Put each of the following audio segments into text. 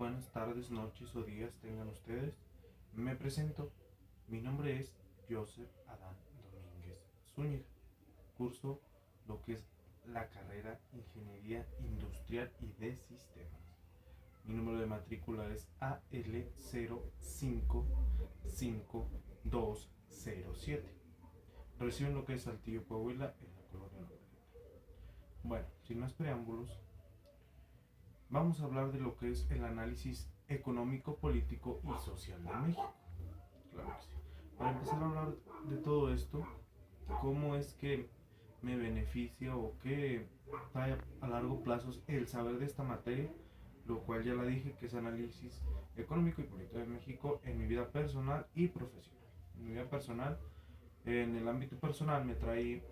buenas tardes, noches o días tengan ustedes. Me presento. Mi nombre es Joseph Adán Domínguez Zúñiga. Curso lo que es la carrera Ingeniería Industrial y de Sistemas. Mi número de matrícula es AL055207. Resido en lo que es Saltillo, Coahuila, en la colonia Nueva. Bueno, sin más preámbulos, vamos a hablar de lo que es el análisis económico, político y social de México. Claro que sí. Para empezar a hablar de todo esto, cómo es que me beneficia o qué trae a largo plazo el saber de esta materia, lo cual ya la dije que es análisis económico y político de México en mi vida personal y profesional. En mi vida personal, en el ámbito personal me trae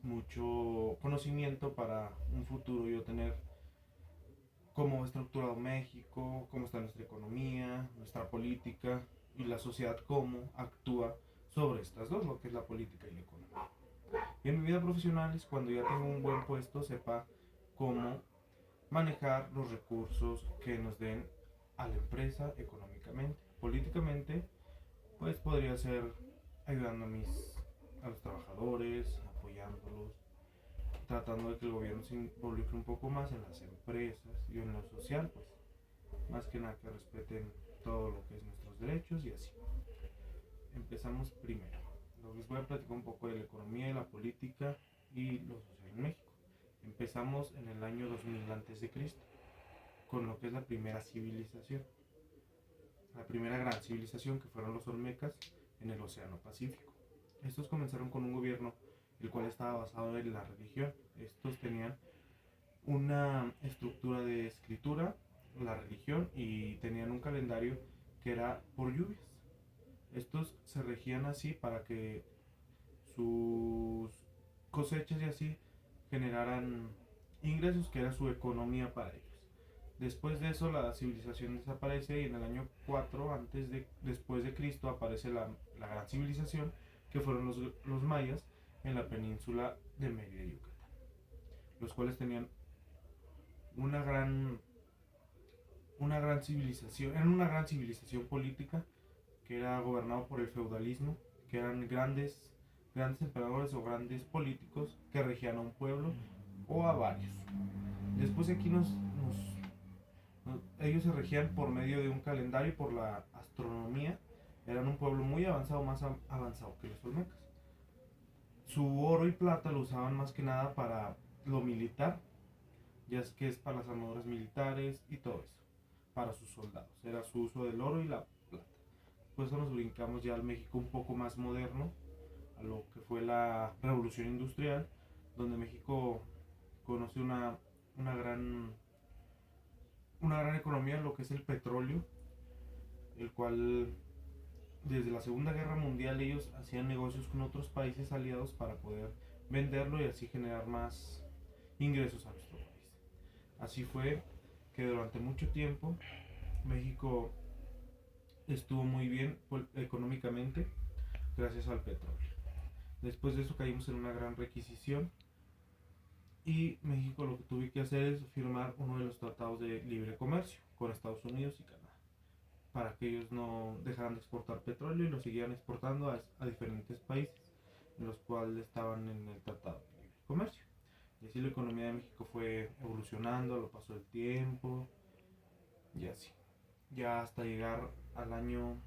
mucho conocimiento para un futuro yo tener cómo va estructurado México, cómo está nuestra economía, nuestra política y la sociedad cómo actúa sobre estas dos, lo que es la política y la economía. Y en mi vida profesional es cuando ya tengo un buen puesto, sepa cómo manejar los recursos que nos den a la empresa económicamente. Políticamente, pues podría ser ayudando a los trabajadores, apoyándolos, tratando de que el gobierno se involucre un poco más en las empresas y en lo social, pues más que nada que respeten todo lo que es nuestros derechos y así. Empezamos primero. Les voy a platicar un poco de la economía, de la política y lo social en México. Empezamos en el año 2000 a.C. con lo que es la primera civilización. La primera gran civilización que fueron los Olmecas en el Océano Pacífico. Estos comenzaron con un gobierno el cual estaba basado en la religión. Estos tenían una estructura de escritura, la religión, y tenían un calendario que era por lluvias. Estos se regían así para que sus cosechas y así generaran ingresos, que era su economía para ellos. Después de eso la civilización desaparece y en el año 4 después de Cristo aparece la gran civilización, que fueron los mayas en la península de Mérida y Yucatán, los cuales tenían una gran civilización, eran una gran civilización política que era gobernado por el feudalismo, que eran grandes emperadores o grandes políticos que regían a un pueblo o a varios. Después aquí ellos se regían por medio de un calendario y por la astronomía. Eran un pueblo muy avanzado, más avanzado que los olmecas. Su oro y plata lo usaban más que nada para lo militar, ya es que es para las armaduras militares y todo eso, para sus soldados. Era su uso del oro y la plata. Por eso nos brincamos ya al México un poco más moderno, a lo que fue la revolución industrial, donde México conoce una gran economía en lo que es el petróleo, el cual desde la Segunda Guerra Mundial ellos hacían negocios con otros países aliados para poder venderlo y así generar más ingresos a nuestro país. Así fue que durante mucho tiempo México estuvo muy bien económicamente gracias al petróleo. Después de eso caímos en una gran requisición y México lo que tuvo que hacer es firmar uno de los tratados de libre comercio con Estados Unidos y Canadá, para que ellos no dejaran de exportar petróleo y lo siguieran exportando a diferentes países en los cuales estaban en el tratado de libre comercio. Y así la economía de México fue evolucionando a lo paso del tiempo y así. Ya hasta llegar al año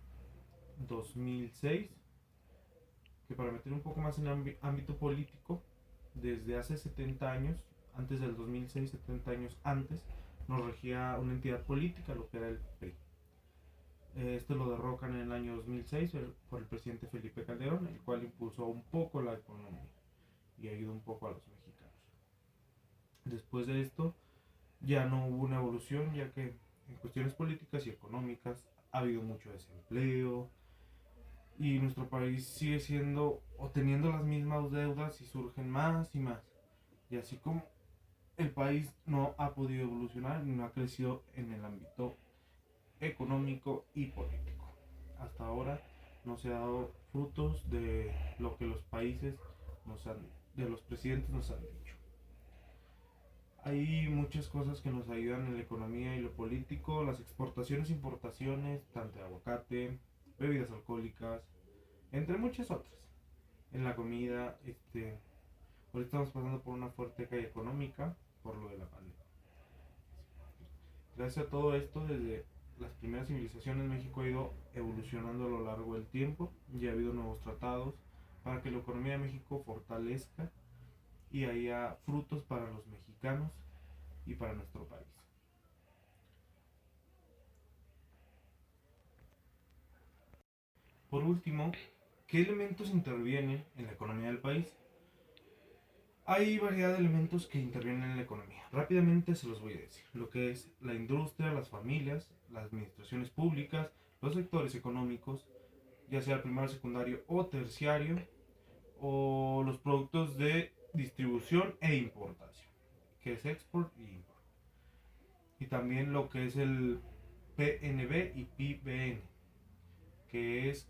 2006, que para meter un poco más en ámbito político, desde hace 70 años, antes del 2006, 70 años antes, nos regía una entidad política, lo que era el PRI. Esto lo derrocan en el año 2006 por el presidente Felipe Calderón, el cual impulsó un poco la economía y ayudó un poco a los mexicanos. Después de esto ya no hubo una evolución, ya que en cuestiones políticas y económicas ha habido mucho desempleo y nuestro país sigue siendo o teniendo las mismas deudas y surgen más y más. Y así como el país no ha podido evolucionar y no ha crecido en el ámbito económico y político. Hasta ahora no se ha dado frutos de lo que los países de los presidentes nos han dicho. Hay muchas cosas que nos ayudan en la economía y lo político, las exportaciones, importaciones, tanto de aguacate, bebidas alcohólicas, entre muchas otras. En la comida, ahorita estamos pasando por una fuerte caída económica por lo de la pandemia. Gracias a todo esto, desde las primeras civilizaciones, México ha ido evolucionando a lo largo del tiempo y ha habido nuevos tratados para que la economía de México fortalezca y haya frutos para los mexicanos y para nuestro país. Por último, ¿qué elementos intervienen en la economía del país? Hay variedad de elementos que intervienen en la economía. Rápidamente se los voy a decir. Lo que es la industria, las familias, las administraciones públicas, los sectores económicos, ya sea primario, secundario o terciario, o los productos de distribución e importación, que es export y import. Y también lo que es el PNB y PBN, que es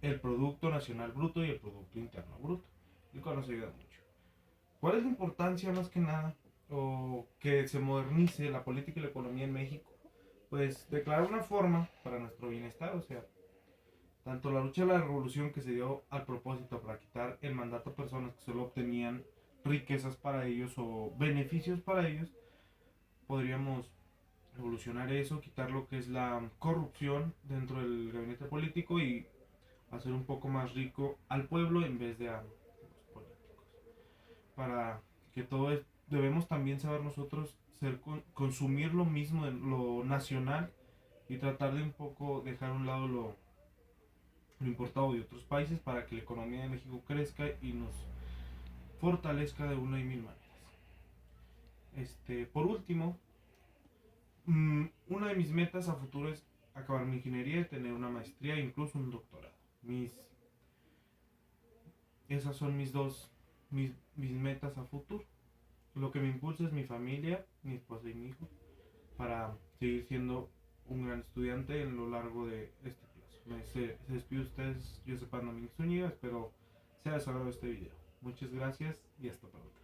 el Producto Nacional Bruto y el Producto Interno Bruto, el cual nos ayuda mucho. ¿Cuál es la importancia más que nada o que se modernice la política y la economía en México? Pues declarar una forma para nuestro bienestar, o sea, tanto la lucha de la revolución que se dio al propósito para quitar el mandato a personas que solo obtenían riquezas para ellos o beneficios para ellos, podríamos revolucionar eso, quitar lo que es la corrupción dentro del gabinete político y hacer un poco más rico al pueblo en vez de a los políticos. Para que todo es, debemos también saber nosotros consumir lo mismo, de lo nacional, y tratar de un poco dejar a un lado lo importado de otros países para que la economía de México crezca y nos fortalezca de una y mil maneras. Por último, una de mis metas a futuro es acabar mi ingeniería y tener una maestría e incluso un doctorado. Esas son mis metas a futuro. Lo que me impulsa es mi familia, mi esposa y mi hijo, para seguir siendo un gran estudiante en lo largo de este plazo. Se despide ustedes, yo soy Panda Zúñiga, espero sea de su agrado este video. Muchas gracias y hasta pronto.